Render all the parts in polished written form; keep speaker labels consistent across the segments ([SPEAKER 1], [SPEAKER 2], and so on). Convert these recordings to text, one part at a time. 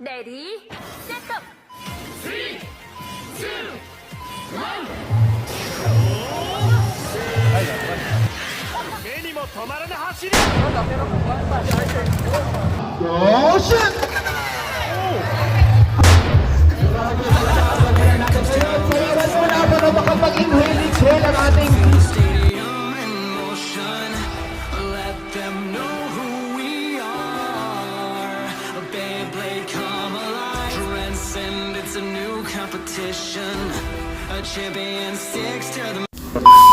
[SPEAKER 1] Ready, set go! 3, 2, 1目にも止まらぬ走り
[SPEAKER 2] よし makapag-inhale ang ating
[SPEAKER 3] Stadium in motion, let them know who we are. A Beyblade come alive, transcend, it's a new competition. A champion sticks to the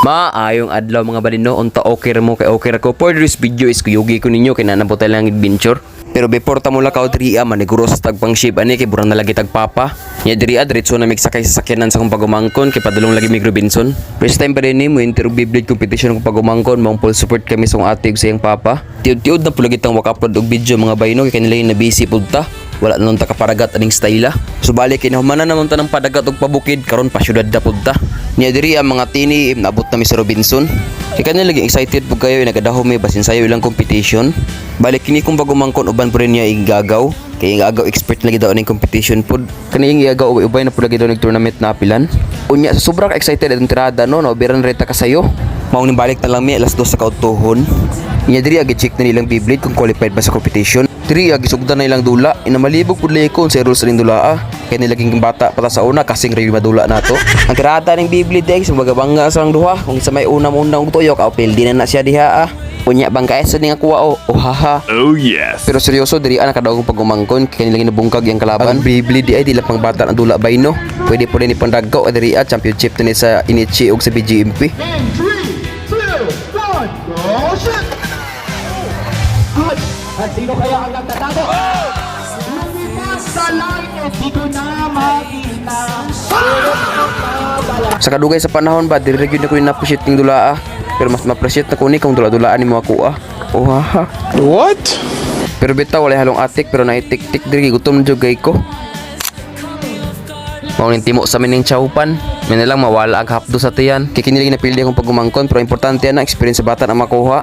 [SPEAKER 4] Maayong adlaw mga balino, unta okay ra mo kay okay ra ko. For this video is kuyugi ko ninyo kay nanabot lang adventure. Pero before ta mo lakaw diriya maniguro sa tagpang ship ani kay burang na lagi tagpapa. Nya diriya diretso na migsakay sa sakyanan sa kong pagumangkon kay padulong lagi mig Robinson. First time pa rin ni mo enter og Beyblade competition kong pagumangkon, mong full support kami sa akong ate ug sa iyang papa. Tiud-tiud na pulagit ang waka-upload og video mga balino kay kanila na busy pud ta. Wala na nung takaparagat aning style. Subali kinahumanan naman ta ng padagat og pabukid karon pa syudad da pud ta. Nya diri ang mga tini naabot na mi sa Robinson. Kay kanila lagi excited pud kayo nagadahom mi basin sayo ilang competition. Balik kini kung bagumangkon uban pa rin niya igagaw. Kay igagaw expert lagi daw ning competition pud. Kani igagaw ubay na pud lagi daw ning tournament na apilan. Unya sa sobra ka excited ang tirada no biran reta ka sayo. Mao ning balik na lang mi alas 2 sa kautuhon. Nya diri agi check na nilang Beyblade kung qualified ba sa competition. Diri agi sugdan na ilang dula inamalibog pud lekon sa rules ring dula kay nilaging bata pata sa una kasing ready madula nato. Ang tirada ning Beyblade ay sa bagabanga sa duha kung sa may unang tuyok apil di na siya diha Unya bang kaesa ning akuha haha.
[SPEAKER 5] Oh yes.
[SPEAKER 4] Pero seryoso diri ana kadawong pagumangkon kay nilang nabungkag yang kalaban. Ang Beyblade di ay dila pang bata ang dula bay no. Pwede po rin ipandagaw diri championship ni sa Inichi ug sa BGMP.
[SPEAKER 2] in 3, 2, 1 go shoot! At sino kaya ang nagtatalo? Lumabas sa line at dito na makita.
[SPEAKER 4] Sa kadugay sa panahon ba diri gyud ko na-appreciate ning dula pero mas ma-appreciate na ko ni kung dula-dulaan ni mo akuha. Haha.
[SPEAKER 5] What?
[SPEAKER 4] Pero bitaw walay halong atik pero naitik-tik diri gutom jud gay ko. Mao ning timo sa mining chawpan. May na lang mawala ang hapdo sa tiyan. Kikinilig na pildi akong pagumangkon pero importante na experience sa bata na makuha.